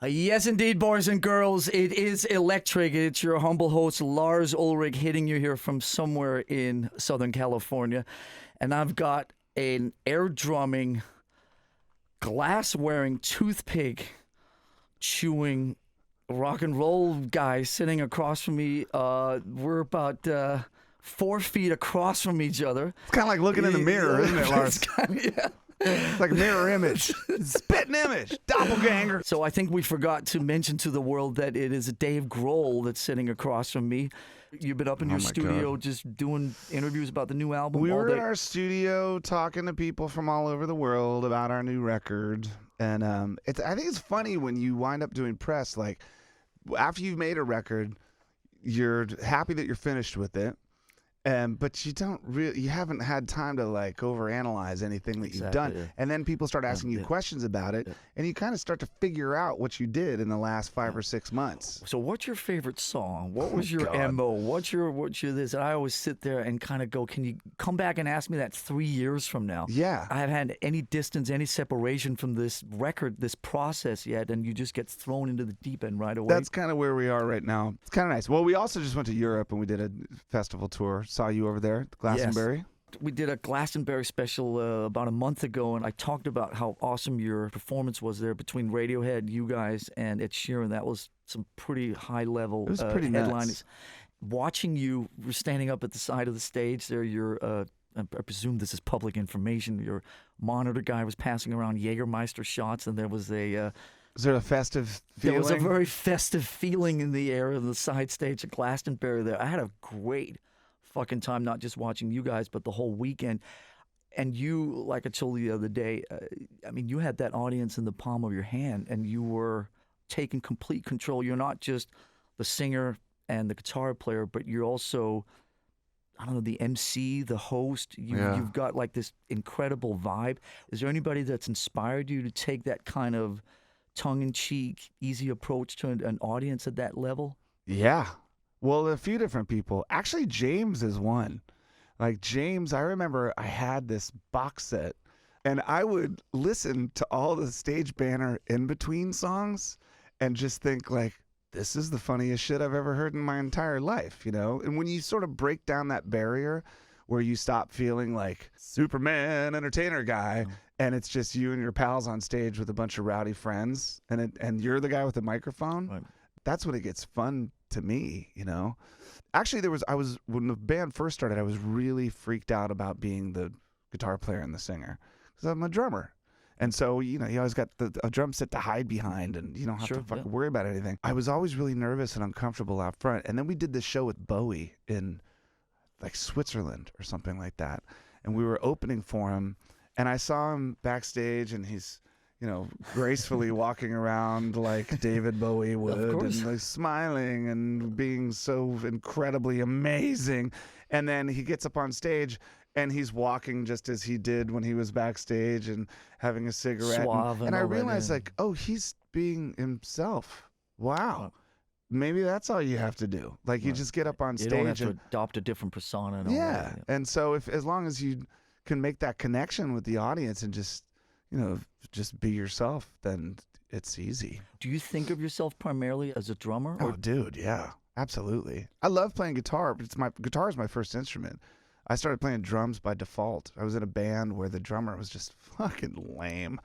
Yes, indeed, boys and girls. It is electric. It's your humble host, Lars Ulrich, hitting you here from somewhere in Southern California. And I've got an air drumming, glass wearing, toothpick chewing rock and roll guy sitting across from me. We're about 4 feet across from each other. It's kind of like looking in the mirror, isn't it, Lars? Yeah. It's like mirror image. Spitting image. Doppelganger. So I think we forgot to mention to the world that it is Dave Grohl that's sitting across from me. You've been up in your studio just doing interviews about the new album. We were in our studio talking to people from all over the world about our new record. And I think it's funny when you wind up doing press, like after you've made a record, you're happy that you're finished with it. But you haven't had time to like overanalyze anything that you've done. Yeah. And then people start asking you questions about it, and you kind of start to figure out what you did in the last 5 or 6 months. So what's your favorite song? What was your MO? What's your this? And I always sit there and kind of go, can you come back and ask me that 3 years from now? Yeah. I haven't had any distance, any separation from this record, this process yet, and you just get thrown into the deep end right away. That's kind of where we are right now. It's kind of nice. Well, we also just went to Europe and we did a festival tour. Saw you over there, Glastonbury. Yes. We did a Glastonbury special about a month ago, and I talked about how awesome your performance was there between Radiohead, you guys, and Ed Sheeran. That was some pretty high-level It was pretty headliners. nuts. Watching you standing up at the side of the stage there, I presume this is public information, your monitor guy was passing around Jägermeister shots, and there was a... Was there a festive feeling? There was a very festive feeling in the air of the side stage at Glastonbury there. I had a great fucking time, not just watching you guys, but the whole weekend. And you, like I told you the other day, you had that audience in the palm of your hand, and you were taking complete control. You're not just the singer and the guitar player, but you're also, I don't know, the MC, the host. You've got like this incredible vibe. Is there anybody that's inspired you to take that kind of tongue-in-cheek, easy approach to an audience at that level? Yeah. Well, a few different people. Actually, James is one. Like James, I remember I had this box set, and I would listen to all the stage banner in between songs and just think like, this is the funniest shit I've ever heard in my entire life, you know? And when you sort of break down that barrier where you stop feeling like Superman entertainer guy, and it's just you and your pals on stage with a bunch of rowdy friends, and you're the guy with the microphone, right. That's when it gets fun to me, you know? Actually, when the band first started, I was really freaked out about being the guitar player and the singer because I'm a drummer. And so, you always got a drum set to hide behind, and you don't have to fucking worry about anything. I was always really nervous and uncomfortable out front. And then we did this show with Bowie in like Switzerland or something like that. And we were opening for him, and I saw him backstage, and he's, gracefully walking around like David Bowie would, and like smiling and being so incredibly amazing. And then he gets up on stage, and he's walking just as he did when he was backstage and having a cigarette. Suave and I realized, like, oh, he's being himself. Wow. Maybe that's all you have to do. Like, you just get up on stage. You don't have to adopt a different persona. And all that. And so as long as you can make that connection with the audience and just be yourself, then it's easy. Do you think of yourself primarily as a drummer? Oh, dude, yeah, absolutely. I love playing guitar, but guitar is my first instrument. I started playing drums by default. I was in a band where the drummer was just fucking lame.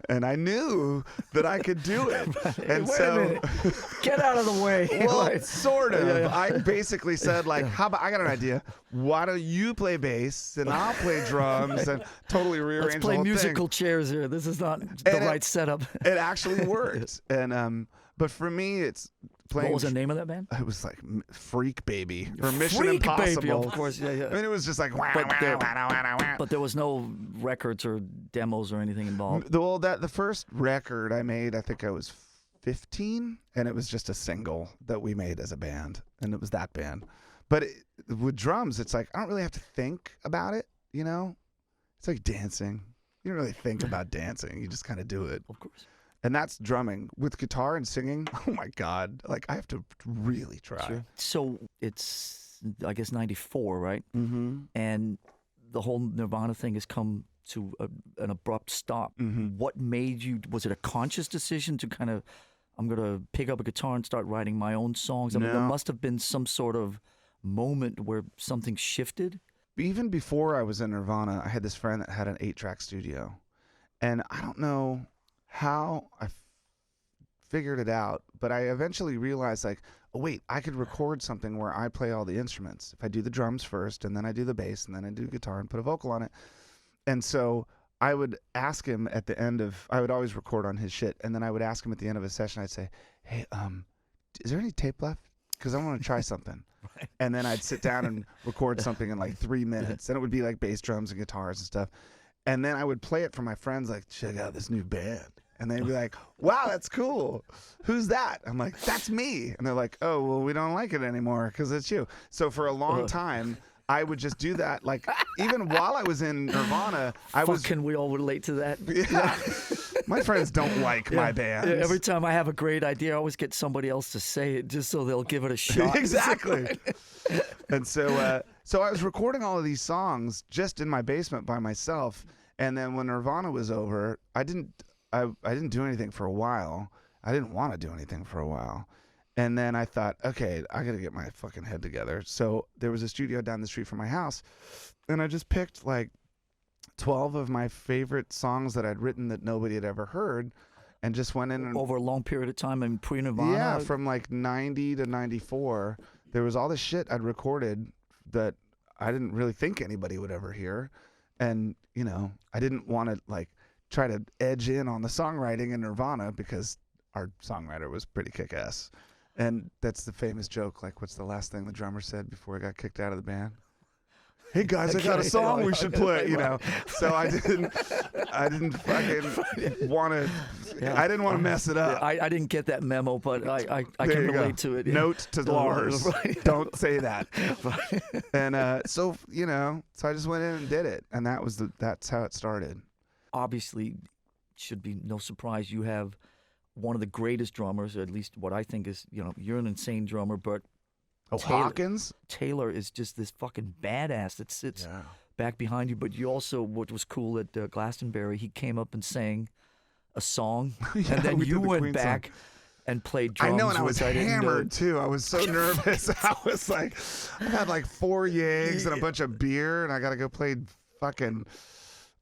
And I knew that I could do it. And Wait a minute. Get out of the way. Well, sort of. Yeah. I basically said, like, how about, I got an idea. Why don't you play bass and I'll play drums and totally rearrange Let's play the whole musical thing. chairs here. This is not the right setup. It actually worked. And but for me, it's playing. What was the name of that band? It was like Freak Baby or Mission Freak Impossible. Baby, of course. Yeah. I mean, it was just like. But there was no records or demos or anything involved. The first record I made, I think I was 15, and it was just a single that we made as a band, and it was that band. But with drums, it's like I don't really have to think about it. It's like dancing. You don't really think about dancing. You just kind of do it. Of course. And that's drumming. With guitar and singing, oh my God. Like, I have to really try. Sure. So it's, I guess, 94, right? Mm-hmm. And the whole Nirvana thing has come to an abrupt stop. Mm-hmm. What made you, was it a conscious decision to kind of, I'm going to pick up a guitar and start writing my own songs? I mean, there No. must have been some sort of moment where something shifted. Even before I was in Nirvana, I had this friend that had an 8-track studio. And I don't know how I figured it out, but I eventually realized, like, oh, wait, I could record something where I play all the instruments. If I do the drums first, and then I do the bass, and then I do guitar and put a vocal on it. And so I would ask him at the end of, I would always record on his shit, and then I would ask him at the end of a session, I'd say, hey, is there any tape left? Because I want to try something. Right. And then I'd sit down and record something in like 3 minutes. Then it would be like bass drums and guitars and stuff. And then I would play it for my friends, like, check out this new band. And they'd be like, wow, that's cool. Who's that? I'm like, that's me. And they're like, oh, well, we don't like it anymore because it's you. So for a long time, I would just do that. Like, even while I was in Nirvana, Can we all relate to that? Yeah. My friends don't like my band. Yeah, every time I have a great idea, I always get somebody else to say it just so they'll give it a shot. Exactly. And so I was recording all of these songs just in my basement by myself. And then when Nirvana was over, I didn't do anything for a while. I didn't want to do anything for a while. And then I thought, okay, I got to get my fucking head together. So there was a studio down the street from my house, and I just picked like 12 of my favorite songs that I'd written that nobody had ever heard, and just went in and over a long period of time, and pre-Nirvana. Yeah, from like 90 to 94, there was all this shit I'd recorded that I didn't really think anybody would ever hear. And, you know, I didn't want to like try to edge in on the songwriting in Nirvana because our songwriter was pretty kick-ass. And that's the famous joke, like, what's the last thing the drummer said before he got kicked out of the band? Hey guys, I got a song we should play, you know. So I didn't fucking want to. I didn't want to mess it up. I didn't get that memo, but I can relate to it. Note to Lars: don't say that. And so you know, so I just went in and did it, and that's how it started. Obviously, should be no surprise. You have one of the greatest drummers, or at least what I think is, you know, you're an insane drummer, but Hawkins? Taylor is just this fucking badass that sits back behind you. But you also, what was cool at Glastonbury, he came up and sang a song, and then you went back and played drums. I know, and I was which hammered too. I was so nervous. I was like, I had like 4 yeggs and a bunch of beer, and I got to go play fucking.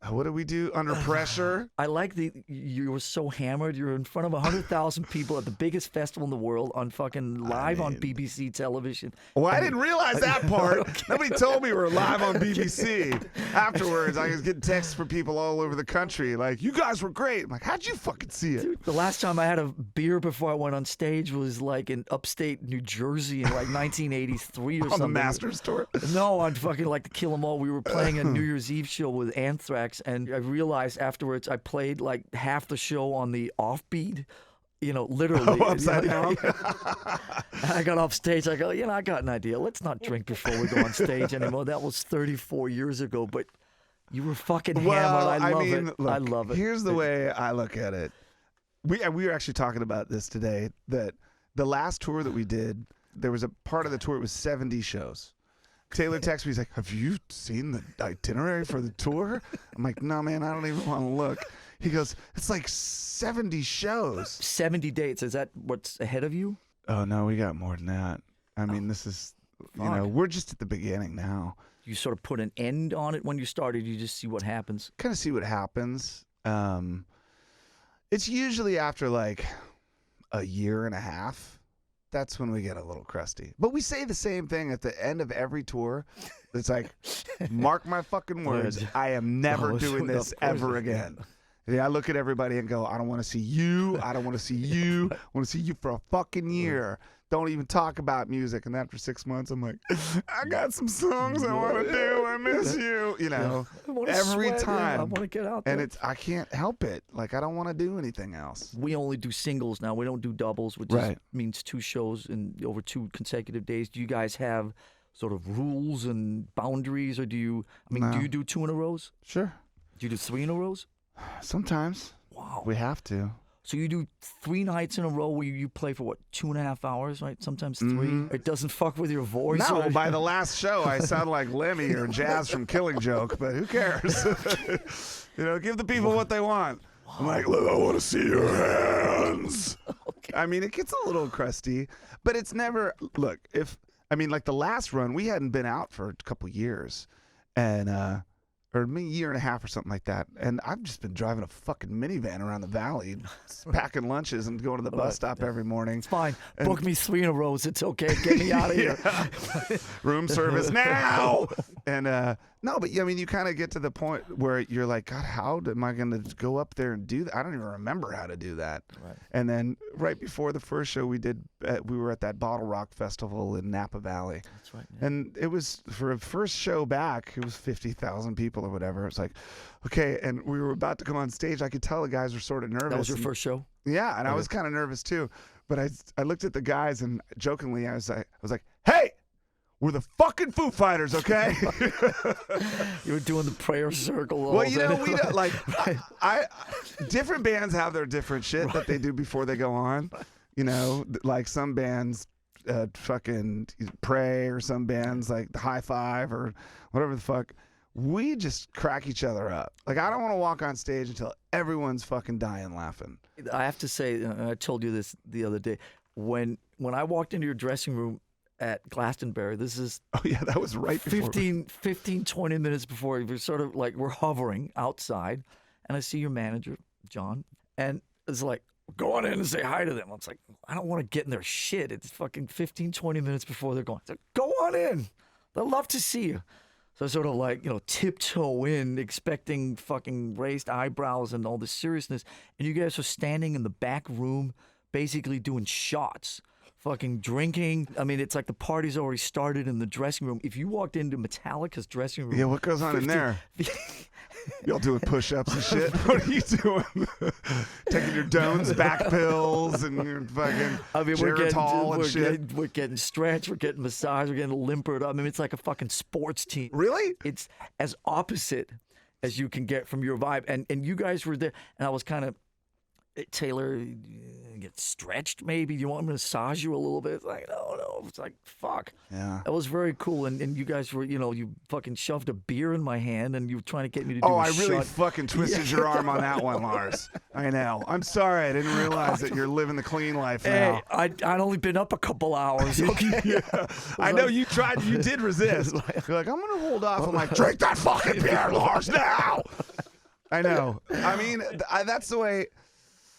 What do we do? Under Pressure? I like you were so hammered. You're in front of 100,000 people at the biggest festival in the world on fucking live on BBC television. Well, I didn't realize that part. Okay. Nobody told me we were live on BBC. Afterwards, I was getting texts from people all over the country like, you guys were great. I'm like, how'd you fucking see it? Dude, the last time I had a beer before I went on stage was like in upstate New Jersey in like 1983 or something. On the Masters tour? No, on fucking like the Kill 'Em All. We were playing a New Year's Eve show with Anthrax. And I realized afterwards I played like half the show on the offbeat, you know, literally. Upside down. I got off stage. I go, you know, I got an idea. Let's not drink before we go on stage anymore. That was 34 years ago, but you were fucking hammered. I love it. Look, I love it. Here's the way I look at it. We were actually talking about this today, that the last tour that we did, there was a part of the tour, it was 70 shows. Taylor texts me, he's like, have you seen the itinerary for the tour? I'm like, no, man, I don't even want to look. He goes, it's like 70 shows. 70 dates. Is that what's ahead of you? Oh, no, we got more than that. I mean, this is, you know, we're just at the beginning now. You sort of put an end on it when you started. You just see what happens. Kind of see what happens. It's usually after like a year and a half. That's when we get a little crusty. But we say the same thing at the end of every tour. It's like, mark my fucking words, I am never doing this ever again. Yeah, I look at everybody and go, I don't want to see you. I don't want to see you. I want to see you for a fucking year. Don't even talk about music. And after 6 months, I'm like, I got some songs I want to do. I miss you. You know, every time. I want to get out there. And I can't help it. Like, I don't want to do anything else. We only do singles now. We don't do doubles, which means 2 shows over 2 consecutive days. Do you guys have sort of rules and boundaries, or do you do 2 in a row? Sure. Do you do 3 in a row? Sometimes. Wow. We have to. So you do 3 nights in a row where you play for, what, 2.5 hours, right? Sometimes 3. Mm-hmm. It doesn't fuck with your voice. No, by the last show, I sound like Lemmy or Jazz from Killing Joke, but who cares? You know, give the people what they want. I'm like, look, I want to see your hands. I mean, it gets a little crusty, but it's never. Look, like the last run, we hadn't been out for a couple years, and or maybe a year and a half or something like that. And I've just been driving a fucking minivan around the valley, packing lunches and going to the bus stop every morning. It's fine. Book me 3 in a row. It's okay. Get me out of here. Room service now. And no, but I mean, you kind of get to the point where you're like, God, how am I going to go up there and do that? I don't even remember how to do that. Right. And then right before the first show we did, we were at that Bottle Rock Festival in Napa Valley. That's right. Yeah. And it was, for a first show back, it was 50,000 people or whatever. It's like, okay, and we were about to come on stage. I could tell the guys were sort of nervous. That was your first show? Yeah, and I was kind of nervous too. But I looked at the guys and jokingly I was like, hey! We're the fucking Foo Fighters, okay? You were doing the prayer circle. Well, you know, we don't, like, I different bands have their different shit that they do before they go on. You know, like some bands fucking pray, or some bands like the high five or whatever the fuck. We just crack each other up. Like, I don't want to walk on stage until everyone's fucking dying laughing. I have to say, I told you this the other day, when I walked into your dressing room at Glastonbury, this is that was right before 15 20 minutes before we're sort of like, we're hovering outside, and I see your manager John, and it's like, go on in and say hi to them. I was like, I don't want to get in their shit. It's fucking 15 20 minutes before they're going. It's like, go on in, they'd love to see you. So I sort of like, tiptoe in, expecting fucking raised eyebrows and all this seriousness, and you guys are standing in the back room basically doing shots, fucking drinking. I mean, it's like the party's already started in the dressing room. If you walked into Metallica's dressing room... Yeah, what goes on in there? Y'all doing push-ups and shit? What are you doing? Taking your Doan's back pills and your fucking Geritol and shit? We're getting stretched, we're getting massaged, we're getting limbered up. I mean, it's like a fucking sports team. Really? It's as opposite as you can get from your vibe. And you guys were there, and I was kind of... Taylor, get stretched maybe? Do you want me to massage you a little bit? It's like, no. It's like, fuck. Yeah. That was very cool. And you guys were, you fucking shoved a beer in my hand and you were trying to get me to do I really fucking twisted your arm on that one, Lars. I know. I'm sorry. I didn't realize that you're living the clean life now. Hey, I'd only been up a couple hours. Okay. Yeah. I know you tried. You did resist. You're like, I'm going to hold off. I'm like, drink that fucking beer, Lars, now. I know. I mean, that's the way...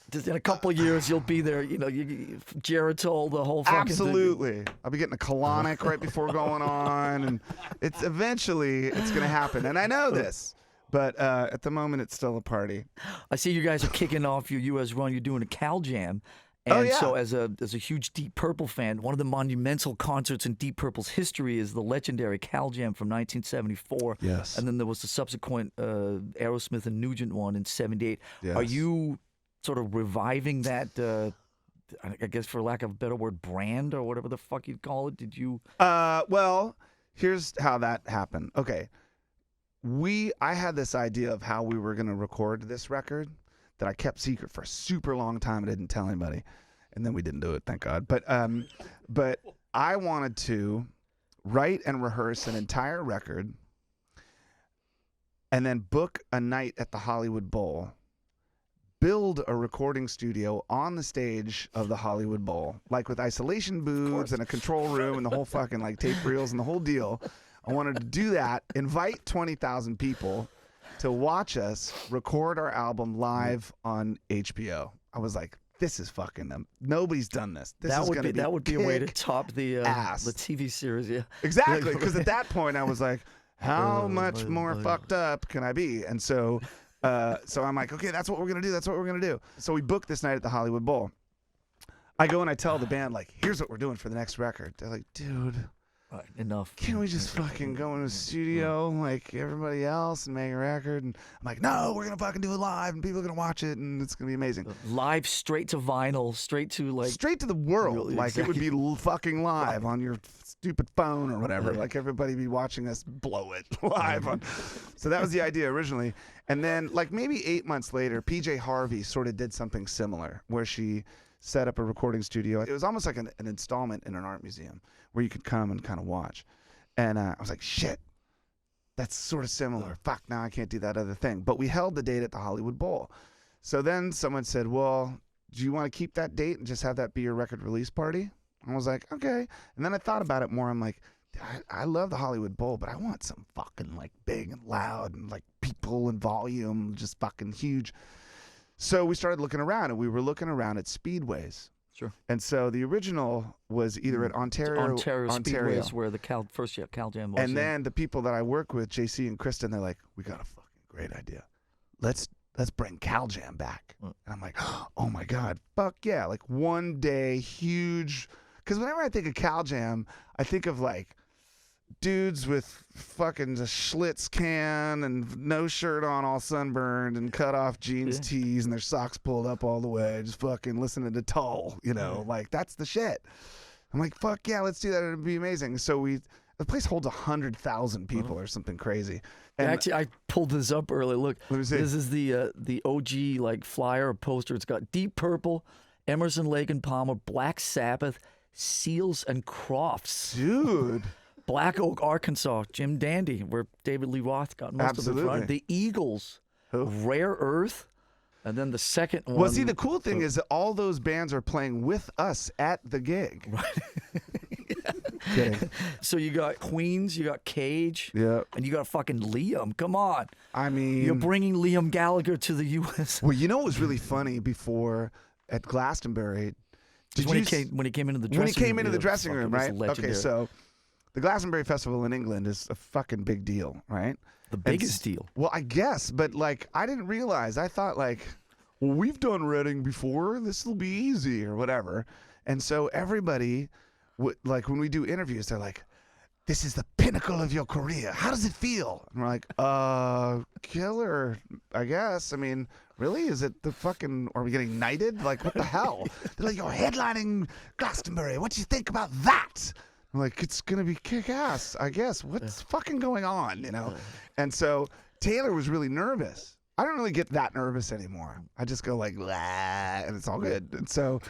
Just in a couple of years, you'll be there. Geritol, the whole fucking Absolutely. thing. I'll be getting a colonic right before going on, and it's going to happen. And I know this, but at the moment, it's still a party. I see you guys are kicking off your U.S. run. You're doing a Cal Jam. And so as a huge Deep Purple fan, one of the monumental concerts in Deep Purple's history is the legendary Cal Jam from 1974. Yes. And then there was the subsequent Aerosmith and Nugent one in 78. Yes. Are you sort of reviving that, I guess for lack of a better word, brand or whatever the fuck you'd call it? Did you? Well, here's how that happened. Okay. I had this idea of how we were going to record this record that I kept secret for a super long time. I didn't tell anybody. And then we didn't do it, thank God. But I wanted to write and rehearse an entire record and then book a night at the Hollywood Bowl, build a recording studio on the stage of the Hollywood Bowl, like with isolation booths and a control room and the whole fucking like tape reels and the whole deal. I wanted to do that, invite 20,000 people to watch us record our album live on HBO. I was like, this is fucking them. Nobody's done this. That would be a way to top the TV series, yeah. Exactly, because at that point I was like, how much more fucked up can I be? And so I'm like, okay, that's what we're going to do. That's what we're going to do. So we booked this night at the Hollywood Bowl. I go and I tell the band, like, here's what we're doing for the next record. They're like, dude, enough. Can't we just fucking go in the studio like everybody else and make a record? And I'm like, no, we're going to fucking do it live and people are going to watch it and it's going to be amazing. Live, straight to vinyl, straight to the world. Like exactly. It would be fucking live on your stupid phone or whatever. Like everybody be watching us blow it live on. So that was the idea originally. And then like maybe 8 months later, PJ Harvey sort of did something similar where she set up a recording studio. It was almost like an installment in an art museum where you could come and kind of watch. And I was like, shit, that's sort of similar. Fuck, now I can't do that other thing. But we held the date at the Hollywood Bowl. So then someone said, well, do you want to keep that date and just have that be your record release party? I was like, okay. And then I thought about it more. I'm like, I love the Hollywood Bowl, but I want some fucking like big and loud and like people and volume, just fucking huge. So we started looking around, and we were looking around at speedways. Sure. And so the original was either at Ontario Speedway is where the Cal Jam was. And then the people that I work with, JC and Kurstin, they're like, we got a fucking great idea. Let's bring Cal Jam back. And I'm like, oh my God, fuck yeah. Like one day, huge. Because whenever I think of Cal Jam, I think of like dudes with fucking a Schlitz can and no shirt on, all sunburned, and cut off jeans tees and their socks pulled up all the way, just fucking listening to Tull, you know, like that's the shit. I'm like, fuck yeah, let's do that. It'd be amazing. So the place holds 100,000 people or something crazy. And actually, I pulled this up early. Look, let me see. This is the OG like flyer or poster. It's got Deep Purple, Emerson, Lake and Palmer, Black Sabbath, Seals and Crofts. Dude. Black Oak, Arkansas, Jim Dandy, where David Lee Roth got most of the front. The Eagles, Rare Earth, and then the second one. Well, see, the cool thing is that all those bands are playing with us at the gig. Right. So you got Queens, you got Cage, and you got fucking Liam. Come on. I mean, you're bringing Liam Gallagher to the U.S. Well, you know what was really funny before at Glastonbury? When he came into the dressing room. When he came into the dressing room, right? Legendary. Okay, so the Glastonbury Festival in England is a fucking big deal, right? The biggest deal. Well, I guess, but like I didn't realize. I thought like, well, we've done Reading before. This will be easy or whatever. And so everybody, like when we do interviews, they're like, this is the pinnacle of your career. How does it feel? And we're like, killer, I guess. I mean, really? Is it the fucking, are we getting knighted? Like, what the hell? They're like, you're headlining Glastonbury. What do you think about that? I'm like, it's going to be kick-ass, I guess. What's fucking going on, you know? And so Taylor was really nervous. I don't really get that nervous anymore. I just go like, and it's all good. And so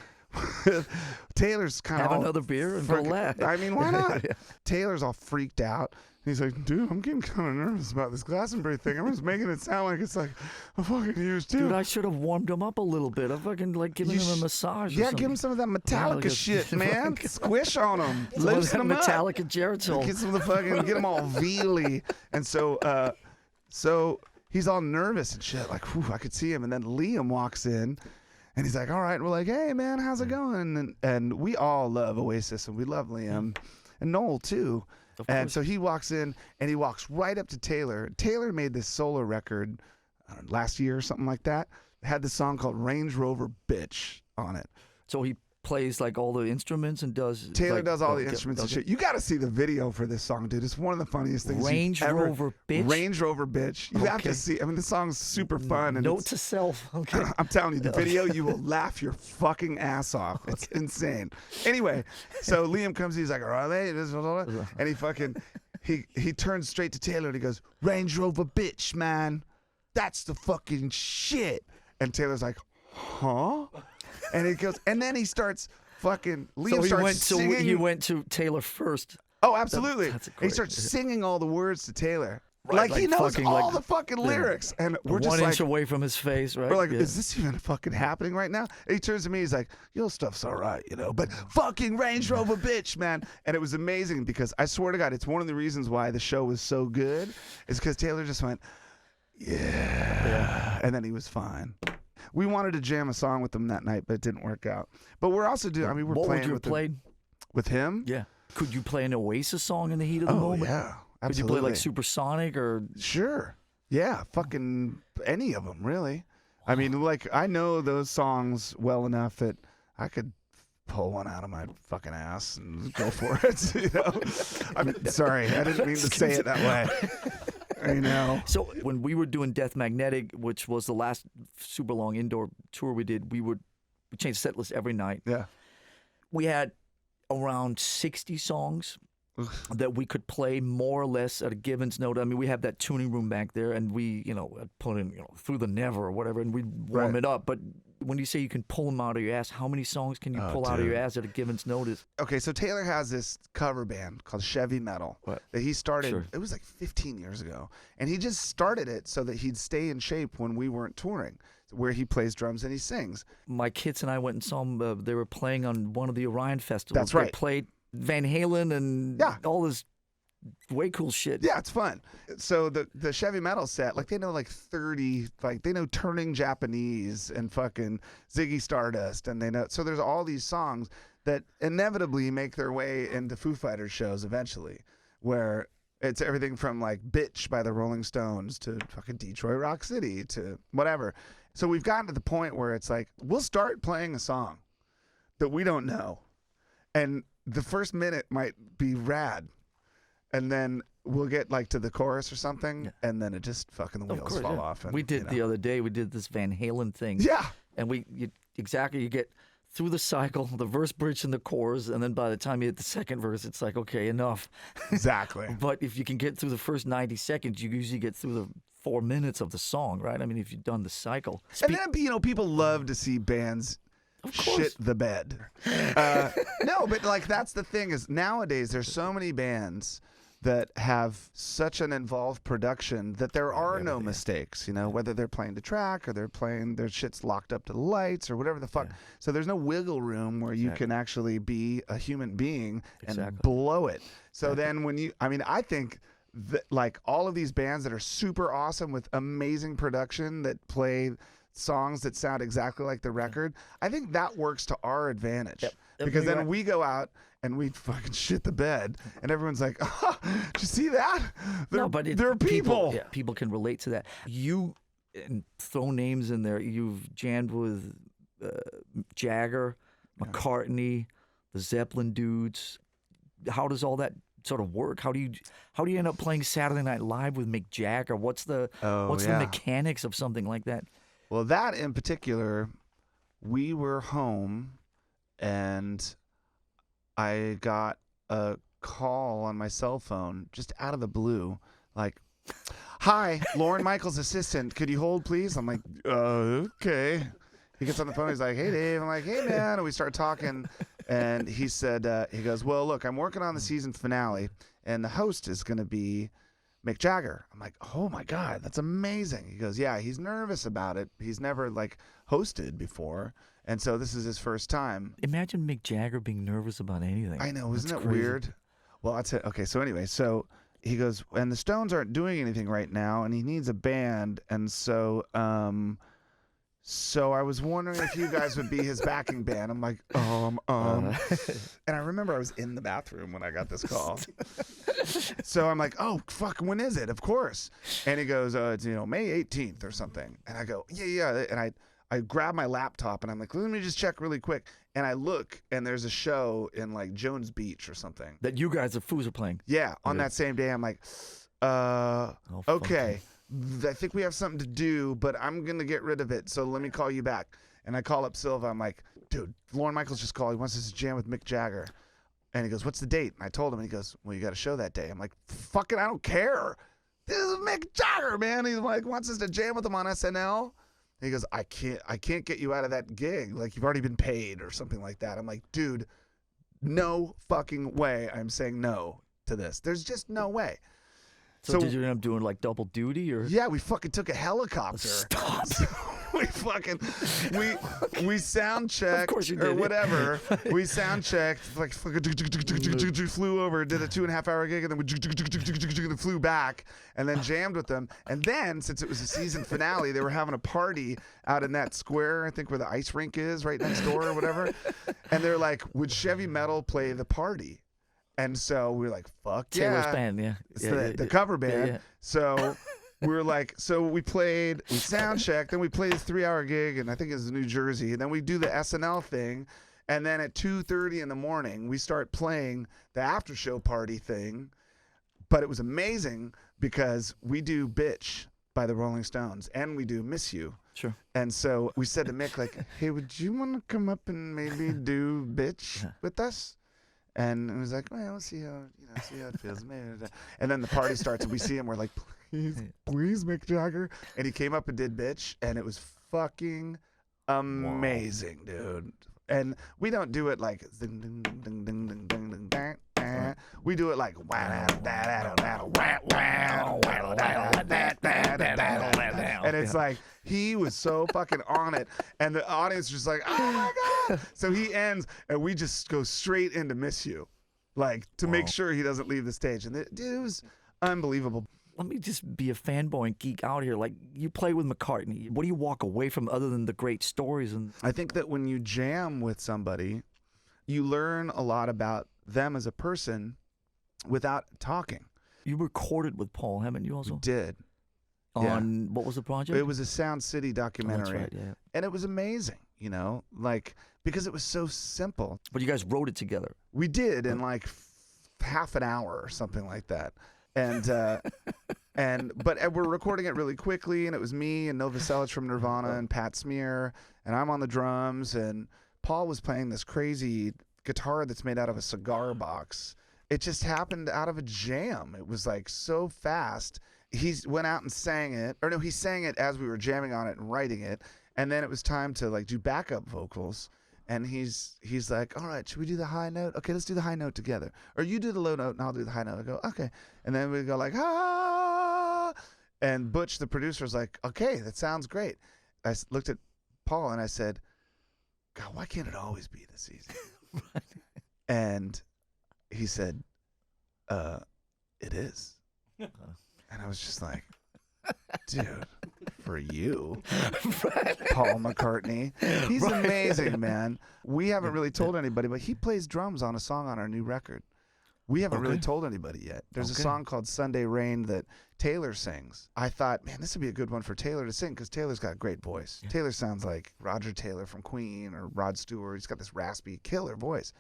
Taylor's kind of have another beer and go laugh. I mean, why not? Taylor's all freaked out. He's like, dude, I'm getting kind of nervous about this Glastonbury thing. Everyone's making it sound like it's like a fucking huge deal. Dude, I should have warmed him up a little bit. I fucking like giving him a massage. Yeah, give him some of that Metallica shit, man. Squish on him, loosen him up. Metallica Geritol. Get some of the fucking, get him all veely. And so he's all nervous and shit. Like, whew, I could see him. And then Liam walks in. And he's like, all right. And we're like, hey, man, how's it going? And we all love Oasis, and we love Liam. And Noel, too. And so he walks in, and he walks right up to Taylor. Taylor made this solo record last year or something like that. It had this song called Range Rover Bitch on it. So he plays like all the instruments and does... Taylor does all the instruments and shit. You got to see the video for this song, dude. It's one of the funniest things Range Rover Bitch? Range Rover Bitch. You have to see. I mean, the song's super fun. And Note to self. Okay. I'm telling you, the video, you will laugh your fucking ass off. It's insane. Anyway, so Liam comes, he's like, all right, and he fucking, he turns straight to Taylor and he goes, Range Rover Bitch, man. That's the fucking shit. And Taylor's like, huh? And he goes, and then he starts fucking. Liam starts singing. So he went to Taylor first. Oh, absolutely. That's he starts singing all the words to Taylor. Right, like he knows all the fucking lyrics. And we're just 1 like, inch away from his face, right? We're like, is this even fucking happening right now? And he turns to me, he's like, your stuff's all right, you know, but fucking Range Rover Bitch, man. And it was amazing because I swear to God, it's one of the reasons why the show was so good is because Taylor just went, yeah. And then he was fine. We wanted to jam a song with him that night, but it didn't work out. But we're also doing, I mean, we're what playing would you with play with him. Yeah. Could you play an Oasis song in the heat of the moment? Yeah. Absolutely. Could you play like Supersonic or? Sure. Yeah. Fucking any of them, really. I mean, like, I know those songs well enough that I could pull one out of my fucking ass and go for it. You know? I mean, sorry, I didn't mean to say it that way. I know. So when we were doing Death Magnetic, which was the last super long indoor tour we did, we changed set list every night. Yeah. We had around 60 songs that we could play more or less at a given note. I mean, we have that tuning room back there, and we, put in, Through the Never or whatever, and we'd warm it up. But When you say you can pull them out of your ass, how many songs can you pull out of your ass at a given's notice? Okay, so Taylor has this cover band called Chevy Metal that he started. Sure. It was like 15 years ago, and he just started it so that he'd stay in shape when we weren't touring, where he plays drums and he sings. My kids and I went and saw them. They were playing on one of the Orion festivals. That's right. They played Van Halen and all this way cool shit. Yeah, it's fun. So the Chevy Metal set, like they know like 30, like they know Turning Japanese and fucking Ziggy Stardust, and they know, so there's all these songs that inevitably make their way into Foo Fighters shows eventually, where it's everything from like Bitch by the Rolling Stones to fucking Detroit Rock City to whatever. So we've gotten to the point where it's like, we'll start playing a song that we don't know, and the first minute might be rad, and then we'll get like to the chorus or something, and then it just fucking the wheels fall off. And, we did the other day. We did this Van Halen thing. Yeah, and you get through the cycle, the verse, bridge, and the chorus, and then by the time you hit the second verse, it's like, okay, enough. Exactly. But if you can get through the first 90 seconds, you usually get through the 4 minutes of the song, right? I mean, if you've done the cycle. And then people love to see bands shit the bed. No, but like that's the thing is nowadays there's so many bands that have such an involved production that there are no mistakes, whether they're playing the track or they're playing their shit's locked up to the lights or whatever the fuck. Yeah. So there's no wiggle room where you can actually be a human being and blow it. So then I think that like all of these bands that are super awesome with amazing production that play songs that sound exactly like the record, I think that works to our advantage. Yep. Because then we go out and we fucking shit the bed, and everyone's like, oh, did you see that? They're people. People can relate to that. You throw names in there. You've jammed with Jagger, McCartney, the Zeppelin dudes. How does all that sort of work? How do you end up playing Saturday Night Live with Mick Jagger? What's the mechanics of something like that? Well, that in particular, we were home, and I got a call on my cell phone just out of the blue, like, "Hi, Lorne Michaels' assistant. Could you hold, please?" I'm like, okay. He gets on the phone. He's like, "Hey, Dave." I'm like, "Hey, man." And we start talking, and he said, he goes, "Well, look, I'm working on the season finale, and the host is going to be Mick Jagger." I'm like, "Oh my God, that's amazing." He goes, "Yeah, he's nervous about it. He's never like hosted before, and so this is his first time." Imagine Mick Jagger being nervous about anything. I know, isn't it weird? Well, that's it. Okay, so anyway, so he goes, "And the Stones aren't doing anything right now, and he needs a band, and so I was wondering if you guys would be his backing band." I'm like, and I remember I was in the bathroom when I got this call. So I'm like, "Oh, fuck, when is it?" "Of course." And he goes, "It's, May 18th or something." And I go, yeah. And I grab my laptop and I'm like, "Let me just check really quick." And I look, and there's a show in like Jones Beach or something. That you guys, the Foos, are playing. Yeah, on that same day. I'm like, okay. I think we have something to do, but I'm going to get rid of it, so let me call you back. And I call up Silva. I'm like, "Dude, Lorne Michaels just called. He wants us to jam with Mick Jagger." And he goes, "What's the date?" And I told him, and he goes, "Well, you got a show that day." I'm like, "Fucking, I don't care. This is Mick Jagger, man." He's like, wants us to jam with him on SNL. And he goes, I can't get you out of that gig. Like, you've already been paid or something like that." I'm like, "Dude, no fucking way I'm saying no to this. There's just no way." So did you end up doing like double duty, or? Yeah, we fucking took a helicopter. Stop. we sound checked, of course you did, or whatever. We sound checked, like flew over, did a 2.5-hour gig, and then we flew back, and then jammed with them. And then, since it was a season finale, they were having a party out in that square, I think where the ice rink is, right next door or whatever. And they're like, "Would Chevy Metal play the party?" And so we were like, "Fuck yeah." Taylor's band, yeah. It's the cover band. Yeah. So we were like, we sound checked, then we played this 3-hour gig, and I think it was New Jersey. And then we do the SNL thing. And then at 2:30 in the morning, we start playing the after show party thing. But it was amazing because we do Bitch by the Rolling Stones, and we do Miss You. Sure. And so we said to Mick, like, "Hey, would you want to come up and maybe do Bitch with us?" And it was like, "Well, let's see how it feels." And then the party starts, and we see him. We're like, please, Mick Jagger. And he came up and did Bitch, and it was fucking Amazing, dude. And we don't do it like ding, ding, ding, ding, ding, ding, ding, ding, ding, ding. We do it like and it's like he was so fucking on it, and the audience just like, oh my god. So he ends, and we just go straight into Miss You, like to make sure he doesn't leave the stage. And it was unbelievable. Let me just be a fanboy and geek out here. Like, you play with McCartney. What do you walk away from other than the great stories? And I think that when you jam with somebody, you learn a lot about them as a person without talking. you recorded with Paul, haven't you also? We did. On what was the project? It was a Sound City documentary. Oh, that's right, yeah. And it was amazing, you know, like, because it was so simple. But you guys wrote it together. We did in like half an hour or something like that. And but we're recording it really quickly, and it was me and Novoselic from Nirvana and Pat Smear, and I'm on the drums, and Paul was playing this crazy guitar that's made out of a cigar box. It just happened out of a jam. It was like so fast. He went out and sang it, or no, he sang it as we were jamming on it and writing it, and then it was time to like do backup vocals. And he's like, all right, should we do the high note? Okay, let's do the high note together. Or you do the low note and I'll do the high note. I go, okay. And then we go like, ah. And Butch, the producer's like, okay, that sounds great. I looked at Paul and I said, God, why can't it always be this easy? And he said, it is. And I was just like, dude, for you, Paul McCartney. He's amazing, man. We haven't really told anybody, but he plays drums on a song on our new record. We haven't really told anybody yet. There's a song called Sunday Rain that Taylor sings. I thought, man, this would be a good one for Taylor to sing because Taylor's got a great voice. Yeah. Taylor sounds like Roger Taylor from Queen or Rod Stewart. He's got this raspy killer voice.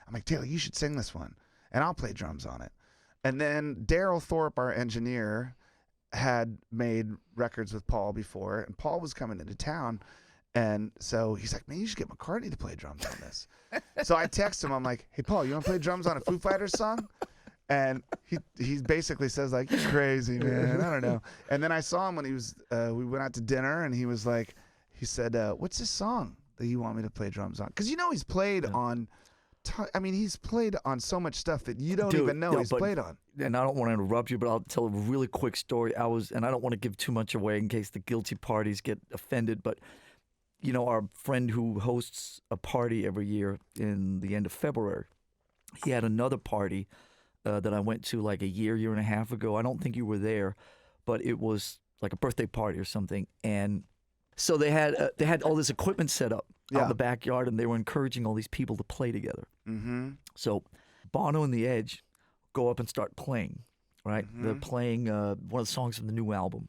I'm like, Taylor, you should sing this one, and I'll play drums on it. And then Daryl Thorpe, our engineer, had made records with Paul before, and Paul was coming into town, and so he's like, man, you should get McCartney to play drums on this. So I text him, I'm like, hey Paul, you want to play drums on a Foo Fighters song? And he basically says like, you're crazy, man, I don't know. And then I saw him when he was we went out to dinner, and he was like, he said, what's this song that you want me to play drums on? Because you know he's played on he's played on so much stuff that you don't even know he's played on. And I don't want to interrupt you, but I'll tell a really quick story. And I don't want to give too much away in case the guilty parties get offended, but you know, our friend who hosts a party every year in the end of February, he had another party that I went to like a year and a half ago. I don't think you were there, but it was like a birthday party or something. And so they had all this equipment set up out in the backyard, and they were encouraging all these people to play together. Mm-hmm. So Bono and the Edge go up and start playing, right? Mm-hmm. They're playing one of the songs from the new album,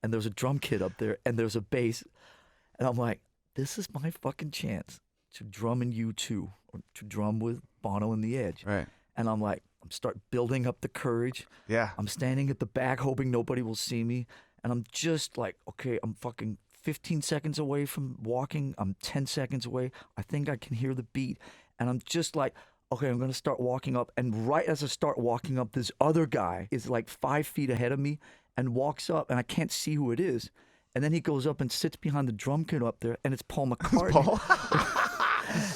and there's a drum kit up there, and there's a bass, and I'm like, this is my fucking chance to drum in U2, or to drum with Bono and the Edge. Right. And I'm like, I'm start building up the courage. Yeah. I'm standing at the back hoping nobody will see me, and I'm just like, okay, I'm fucking 15 seconds away from walking. I'm 10 seconds away. I think I can hear the beat. And I'm just like, okay, I'm going to start walking up. And right as I start walking up, this other guy is like 5 feet ahead of me and walks up, and I can't see who it is. And then he goes up and sits behind the drum kit up there, and it's Paul McCartney. Paul?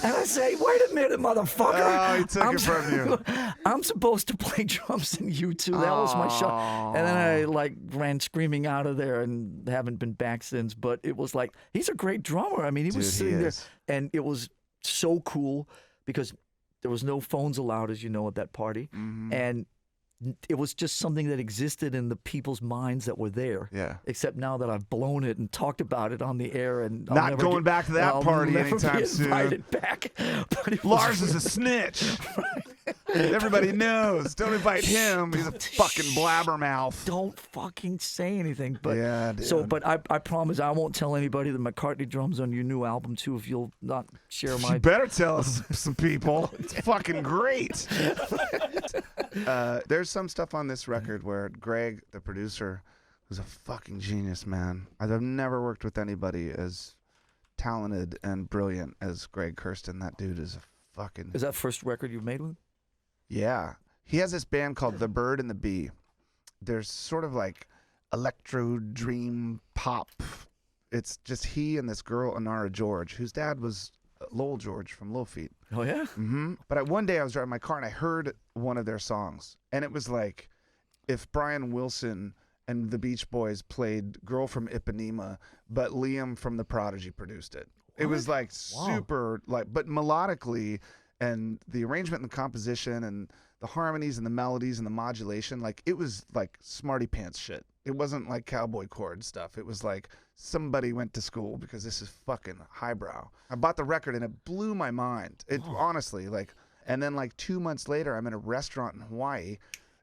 And I say, wait a minute, motherfucker. Oh, he took it from you. I'm supposed to play drums in U2. That was my shot. And then I like ran screaming out of there and haven't been back since. But it was like, he's a great drummer. I mean, he was sitting there. And it was so cool because there was no phones allowed, as you know, at that party. Mm-hmm. And it was just something that existed in the people's minds that were there. Yeah. Except now that I've blown it and talked about it on the air, and not going back to that party anytime soon. Invited back. But Lars is a snitch. Everybody knows. Don't invite him. He's a fucking blabbermouth. Don't fucking say anything. But yeah, dude. So, but I promise I won't tell anybody the McCartney drums on your new album too. If you'll not share my. You better tell us some people. It's fucking great. There's some stuff on this record where Greg, the producer, who's a fucking genius, man. I've never worked with anybody as talented and brilliant as Greg Kurstin. That dude is a fucking. Is that first record you've made with him? Yeah. He has this band called The Bird and the Bee. There's sort of like electro dream pop it's just he and this girl, Anara George, whose dad was Lowell George from Little Feat. Oh yeah. But one day I was driving my car and I heard one of their songs, and it was like if Brian Wilson and the Beach Boys played "Girl from Ipanema," but Liam from The Prodigy produced it. It was like super, like, but melodically, and the arrangement and the composition and the harmonies and the melodies and the modulation, like it was like smarty pants shit. It wasn't like cowboy chord stuff. It was like somebody went to school, because this is fucking highbrow. I bought the record and it blew my mind. It honestly, like, and then like 2 months later, I'm in a restaurant in Hawaii,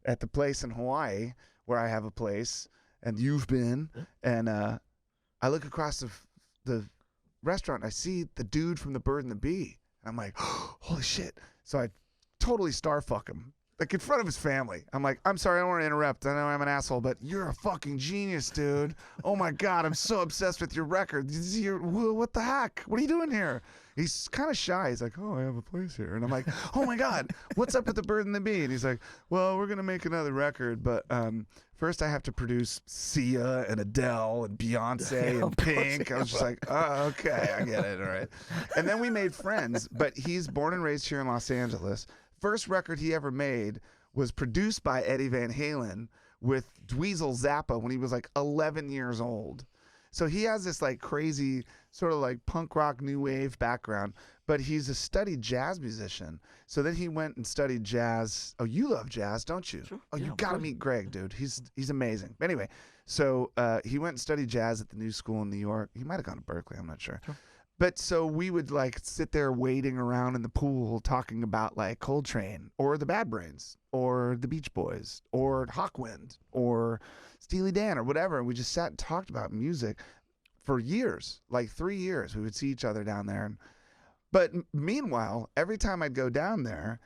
at the place in Hawaii where I have a place, and you've been, and I look across the restaurant and I see the dude from The Bird and the Bee, and I'm like, oh, holy shit. So I totally star fuck him, like in front of his family. I'm like, I'm sorry, I don't want to interrupt, I know I'm an asshole, but you're a fucking genius, dude. Oh my god, I'm so obsessed with your record. What the heck, what are you doing here? He's kind of shy. He's like, oh, I have a place here. And I'm like, oh my god, what's up with The Bird and the Bee? And he's like, well, we're gonna make another record, but first I have to produce Sia and Adele and Beyonce and Pink. I was just like, oh, okay, I get it, all right. And then we made friends, but he's born and raised here in Los Angeles. First record he ever made was produced by Eddie Van Halen with Dweezil Zappa when he was like 11 years old. So he has this like crazy sort of like punk rock new wave background, but he's a studied jazz musician. So then he went and studied jazz. Oh, you love jazz, don't you? Sure. Oh, Yeah, you got to meet Greg, dude. He's amazing. Anyway, so he went and studied jazz at the New School in New York. He might have gone to Berkeley, I'm not sure. But so we would like sit there waiting around in the pool talking about like Coltrane or the Bad Brains or the Beach Boys or Hawkwind or Steely Dan or whatever. And we just sat and talked about music for years, like 3 years. We would see each other down there. But meanwhile, every time I'd go down there,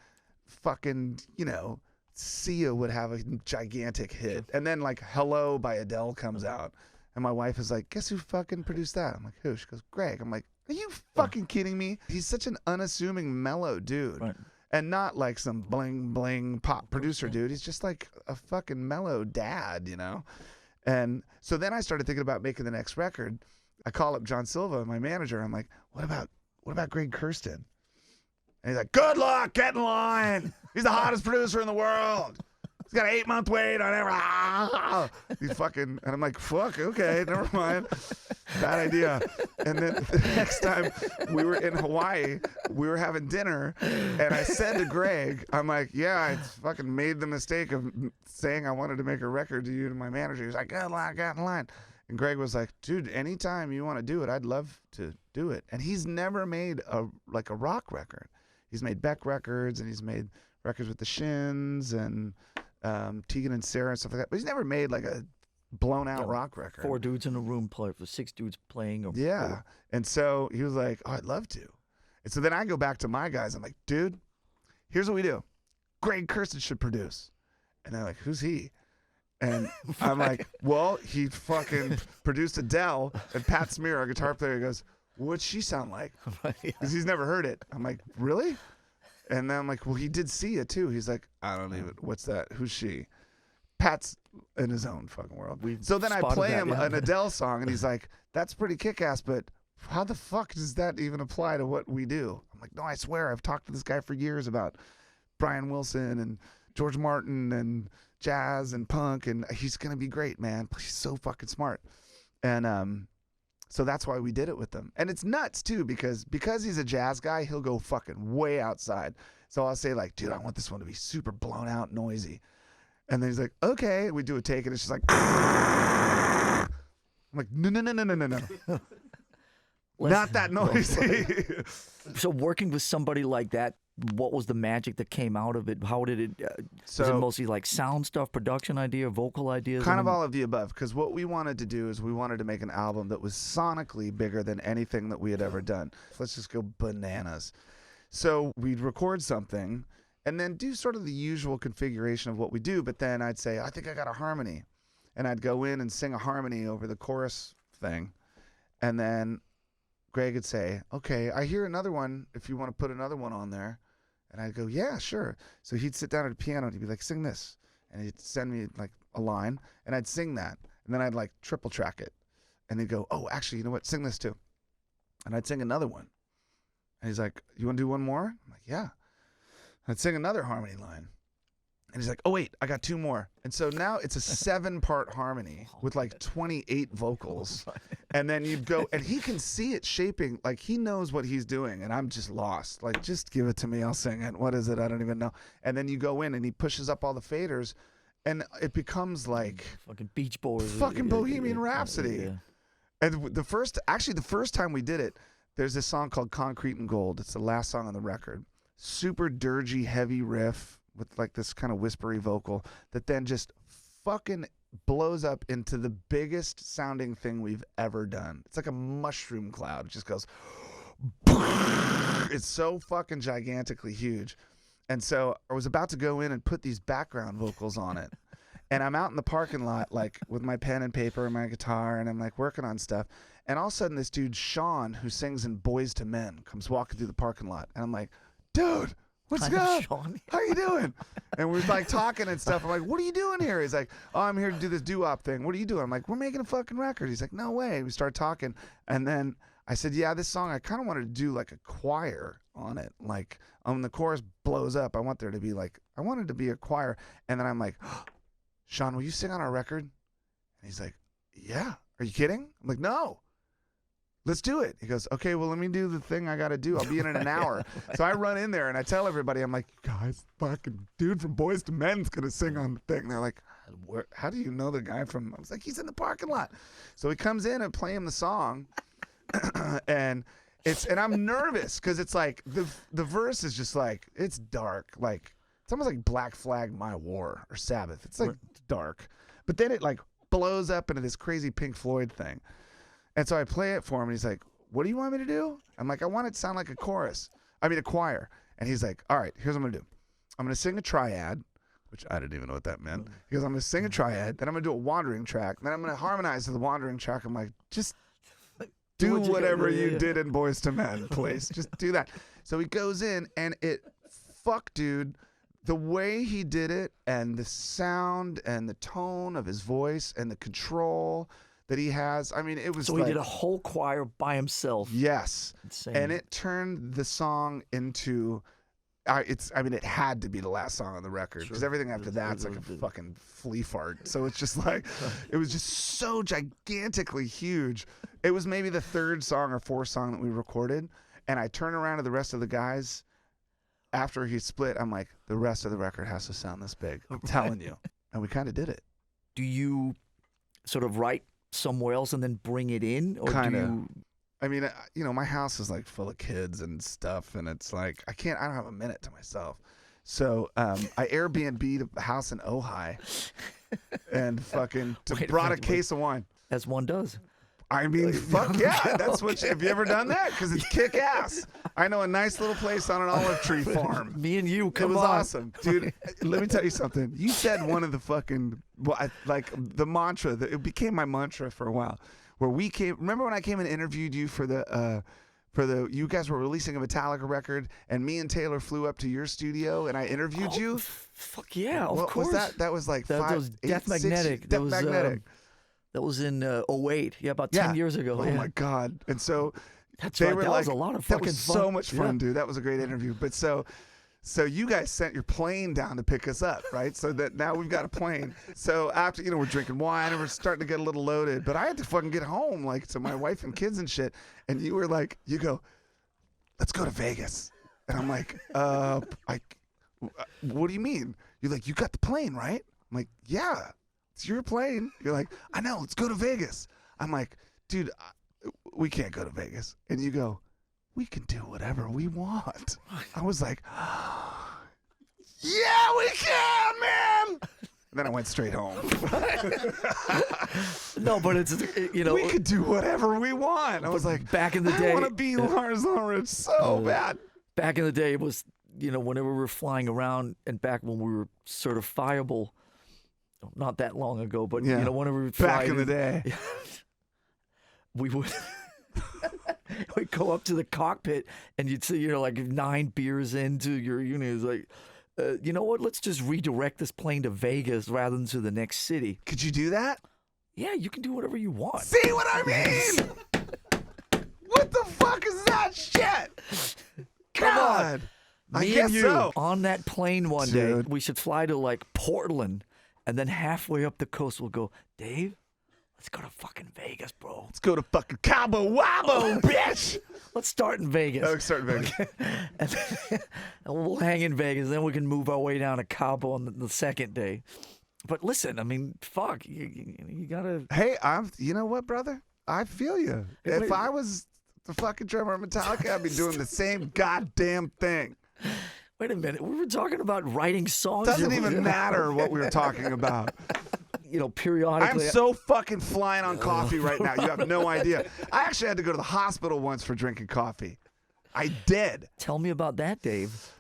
fucking, you know, Sia would have a gigantic hit. And then like Hello by Adele comes out. And my wife is like, guess who fucking produced that? I'm like, who? She goes, Greg. I'm like, are you fucking kidding me? He's such an unassuming mellow dude. Right. And not like some bling bling pop producer dude. He's just like a fucking mellow dad, you know? And so then I started thinking about making the next record. I call up John Silva, my manager. I'm like, what about Greg Kurstin? And he's like, good luck, get in line. He's the hottest producer in the world. He's got an 8-month wait on every. He's fucking, and I'm like, fuck, okay, never mind. Bad idea. And then the next time we were in Hawaii, we were having dinner, and I said to Greg, I'm like, yeah, I fucking made the mistake of saying I wanted to make a record to you to my manager. He was like, good luck, get in line. And Greg was like, dude, anytime you want to do it, I'd love to do it. And he's never made a rock record. He's made Beck records, and he's made records with the Shins and Tegan and Sarah and stuff like that. But he's never made like a blown out rock record. 4 dudes in a room play for 6 dudes playing. Yeah. And so he was like, oh, I'd love to. And so then I go back to my guys. I'm like, dude, here's what we do. Greg Kurstin should produce. And they're like, who's he? And I'm like, well, he fucking produced Adele. And Pat Smear, our guitar player, goes, what'd she sound like? Because he's never heard it. I'm like, really? And then I'm like, well, he did Sia too. He's like, I don't even, what's that? Who's she? Pat's in his own fucking world. So then I play him an Adele song, and he's like, that's pretty kick-ass, but how the fuck does that even apply to what we do? I'm like, no, I swear, I've talked to this guy for years about Brian Wilson and George Martin and jazz and punk, and he's going to be great, man. He's so fucking smart. And so that's why we did it with them. And it's nuts, too, because he's a jazz guy, he'll go fucking way outside. So I'll say, like, dude, I want this one to be super blown out noisy. And then he's like, okay. We do a take, and it's just like, I'm like, no. Not that noisy. So working with somebody like that, what was the magic that came out of it? How did it, was it mostly like sound stuff, production idea, vocal ideas? Kind of all of the above, because what we wanted to do is we wanted to make an album that was sonically bigger than anything that we had ever done. Let's just go bananas. So we'd record something and then do sort of the usual configuration of what we do, but then I'd say, I think I got a harmony. And I'd go in and sing a harmony over the chorus thing. And then Greg would say, okay, I hear another one if you want to put another one on there. And I'd go, yeah, sure. So he'd sit down at a piano and he'd be like, sing this. And he'd send me like a line and I'd sing that. And then I'd like triple track it. and he'd go, oh, actually, you know what? Sing this too. And I'd sing another one. And he's like, you want to do one more? I'm like, yeah. I'd sing another harmony line. And he's like, oh, wait, I got 2 more. And so now it's a 7-part harmony with like 28 vocals. And then you'd go, and he can see it shaping. Like, he knows what he's doing. And I'm just lost. Like, just give it to me. I'll sing it. What is it? I don't even know. And then you go in and he pushes up all the faders. And it becomes like fucking Beach Boys. Fucking Bohemian Rhapsody. Yeah. And the first time we did it, there's this song called Concrete and Gold. It's the last song on the record. Super dirgy, heavy riff with like this kind of whispery vocal that then just fucking blows up into the biggest sounding thing we've ever done. It's like a mushroom cloud. It just goes, it's so fucking gigantically huge. And so I was about to go in and put these background vocals on it. And I'm out in the parking lot, like with my pen and paper and my guitar, and I'm like working on stuff. And all of a sudden this dude, Sean, who sings in Boys to Men, comes walking through the parking lot. And I'm like, dude, what's good? How you doing? And we're like talking and stuff. I'm like, what are you doing here? He's like, oh, I'm here to do this doo-wop thing. What are you doing? I'm like, we're making a fucking record. He's like, no way. We start talking. And then I said, yeah, this song, I kind of wanted to do like a choir on it. Like, the chorus blows up. I want there to be like, I wanted to be a choir. And then I'm like, oh, Sean, will you sing on our record? And he's like, yeah. Are you kidding? I'm like, no. Let's do it. He goes, okay, well, let me do the thing I got to do. I'll be in an hour. So I run in there and I tell everybody, I'm like, guys, fucking dude from Boys to Men's going to sing on the thing. And they're like, how do you know the guy from, I was like, he's in the parking lot. So he comes in and play him the song. And I'm nervous because it's like the verse is just like, it's dark. Like, it's almost like Black Flag, My War, or Sabbath. It's like dark. But then it like blows up into this crazy Pink Floyd thing. And so I play it for him, and he's like, what do you want me to do? I'm like, I want it to sound like a choir. And he's like, all right, here's what I'm going to do. I'm going to sing a triad, which I didn't even know what that meant. He goes, I'm going to sing a triad, then I'm going to do a wandering track, then I'm going to harmonize to the wandering track. I'm like, just do whatever you did in Boys to Men, please. Just do that. So he goes in, and dude, the way he did it, and the sound, and the tone of his voice, and the control that he has. I mean, it was so like, he did a whole choir by himself. Yes. Insane. And it turned the song into, it had to be the last song on the record because everything after that's like a fucking flea fart. So it's just like, it was just so gigantically huge. It was maybe the 3rd song or 4th song that we recorded. And I turn around to the rest of the guys after he split. I'm like, the rest of the record has to sound this big. I'm telling you. And we kind of did it. Do you sort of write somewhere else and then bring it in, or kind of? I mean, my house is like full of kids and stuff, and it's like I don't have a minute to myself. So I Airbnb'd a house in Ojai and fucking brought a case of wine. As one does. I mean, fuck yeah. That's what. Have you ever done that? Because it's kick ass. I know a nice little place on an olive tree farm. Me and you, come on. It was awesome, dude. Let me tell you something. You said one of the fucking the mantra that it became my mantra for a while. Where we came. Remember when I came and interviewed you for the you guys were releasing a Metallica record, and me and Taylor flew up to your studio, and I interviewed you. Fuck yeah, of what course. Was that? That was like that was Death Magnetic. Death Magnetic. That was in 2008. Yeah, about 10 years ago. Oh my God. And so that's they right. were That like, was a lot of fucking that was fun. so much fun, dude. That was a great interview. But so you guys sent your plane down to pick us up, right? So that now we've got a plane. So after, we're drinking wine and we're starting to get a little loaded, but I had to fucking get home, like, to my wife and kids and shit. And you were like, you go, let's go to Vegas. And I'm like, what do you mean? You're like, you got the plane, right? I'm like, yeah. It's your plane. You're like, I know, let's go to Vegas. I'm like, dude, we can't go to Vegas. And you go, we can do whatever we want. I was like, yeah, we can, man. And then I went straight home. No, but it's, we could do whatever we want. I was like, back in the day, I want to be Lars Ulrich so bad. Back in the day, it was, whenever we were flying around, and back when we were certifiable, not that long ago, but whenever we back in the day, we would we'd go up to the cockpit, and you'd see like 9 beers into your unit. It's like, you know what? Let's just redirect this plane to Vegas rather than to the next city. Could you do that? Yeah, you can do whatever you want. See what I mean? What the fuck is that shit? God. I Me guess and you so. on that plane one day. Dude. We should fly to like Portland, and then halfway up the coast we'll go, Dave, let's go to fucking Vegas, bro. Let's go to fucking Cabo Wabo, bitch. Let's start in Vegas. Oh, start in Vegas. And we'll hang in Vegas, then we can move our way down to Cabo on the second day. But listen, I mean, fuck, you gotta. Hey, you know what, brother? I feel you. If I was the fucking drummer of Metallica, I'd be doing the same goddamn thing. Wait a minute, we were talking about writing songs. Doesn't even matter what we were talking about. You know, periodically. I'm so fucking flying on coffee right now. You have no idea. I actually had to go to the hospital once for drinking coffee. I did. Tell me about that, Dave.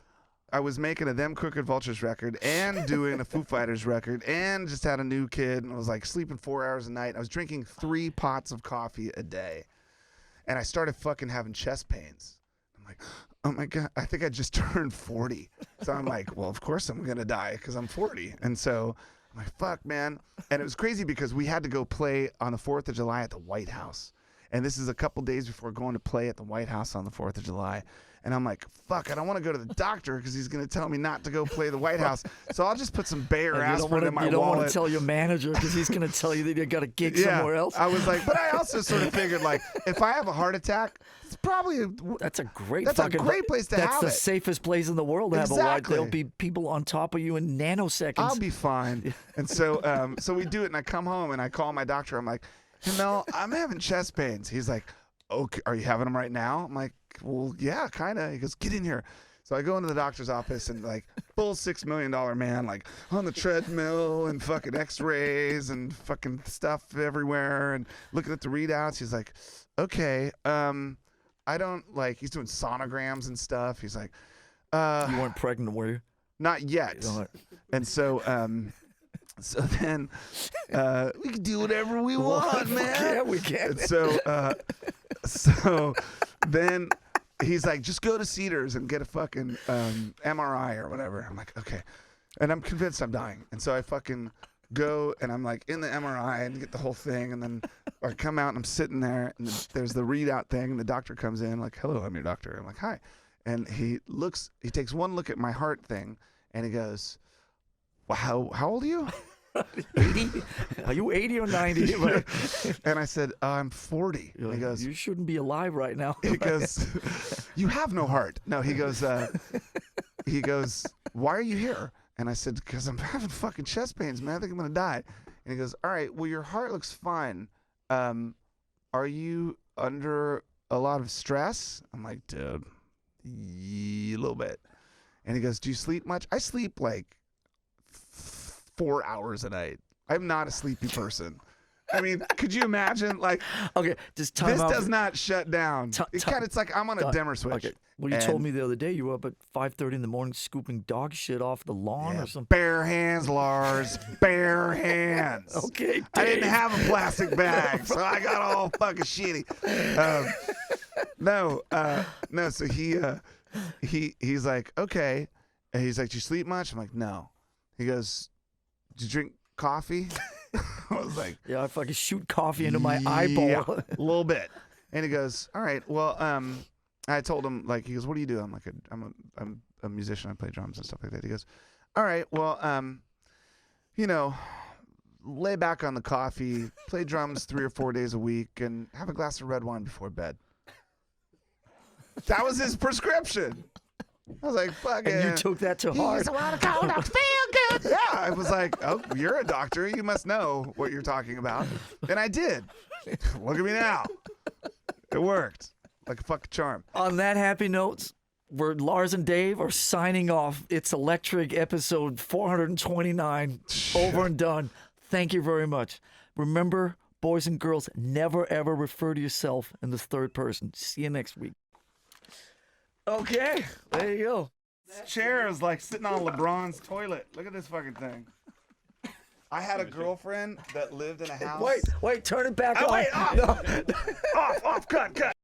I was making a Them Crooked Vultures record and doing a Foo Fighters record and just had a new kid and I was like sleeping 4 hours a night. I was drinking 3 pots of coffee a day. And I started fucking having chest pains. I'm like, oh my God, I think I just turned 40. So I'm like, well, of course I'm going to die because I'm 40. And so I'm like, fuck, man. And it was crazy because we had to go play on the 4th of July at the White House. And this is a couple days before going to play at the White House on the 4th of July. And I'm like, fuck, I don't want to go to the doctor because he's going to tell me not to go play the White House. So I'll just put some Bayer aspirin in my wallet. You don't want to tell your manager because he's going to tell you that you got a gig somewhere else. I was like, but I also sort of figured, like, if I have a heart attack, it's probably that's a great place to have it. That's the safest place in the world to have a white. There'll be people on top of you in nanoseconds. I'll be fine. And so, so we do it, and I come home and I call my doctor. I'm like, hey, Mel, I'm having chest pains. He's like, okay, are you having them right now? I'm like, well, yeah, kind of. He goes, get in here. So I go into the doctor's office and like full $6 million man, like on the treadmill and fucking x-rays and fucking stuff everywhere and looking at the readouts. He's like, okay, I don't like, he's doing sonograms and stuff. He's like, you weren't pregnant, were you? Not yet. And so, so then we can do whatever we want, man. Yeah, we can. And so then he's like, just go to Cedars and get a fucking MRI or whatever. I'm like, okay. And I'm convinced I'm dying. And so I fucking go and I'm like in the MRI and get the whole thing. And then I come out and I'm sitting there and there's the readout thing. And the doctor comes in like, hello, I'm your doctor. I'm like, hi. And he takes one look at my heart thing and he goes, well, how old are you? 80? Are you 80 or 90? And I said, I'm 40. And he goes, you shouldn't be alive right now. He goes, you have no heart. No, he goes, why are you here? And I said, because I'm having fucking chest pains, man. I think I'm going to die. And he goes, all right, well, your heart looks fine. Are you under a lot of stress? I'm like, dude, a little bit. And he goes, do you sleep much? I sleep like 4 hours a night. I'm not a sleepy person. I mean, could you imagine? Like, okay, just time this out. does not shut down. It's like I'm on a dimmer switch. Okay. Well, you told me the other day you were up at 5:30 in the morning scooping dog shit off the lawn or something. Bare hands, Lars. Bare hands. Okay, Dave. I didn't have a plastic bag, so I got all fucking shitty. No. So he's like, okay. And he's like, do you sleep much? I'm like, no. He goes, do you drink coffee? I was like, yeah, I fucking shoot coffee into my eyeball. A little bit. And he goes, all right, well, I told him, like, he goes, what do you do? I'm like, I'm a musician. I play drums and stuff like that. He goes, all right, well, you know, lay back on the coffee, play drums 3 or 4 days a week, and have a glass of red wine before bed. That was his prescription. I was like, fuck it. And you took that to heart. He's around a cold, I feel good. Yeah, I was like, oh, you're a doctor. You must know what you're talking about. And I did. Look at me now. It worked. Like a fucking charm. On that happy note, where Lars and Dave are signing off. It's Electric episode 429. Over and done. Thank you very much. Remember, boys and girls, never ever refer to yourself in the third person. See you next week. Okay, there you go. This chair is like sitting on LeBron's toilet. Look at this fucking thing. I had a girlfriend that lived in a house. Wait, turn it back on. Wait, off. Off, cut.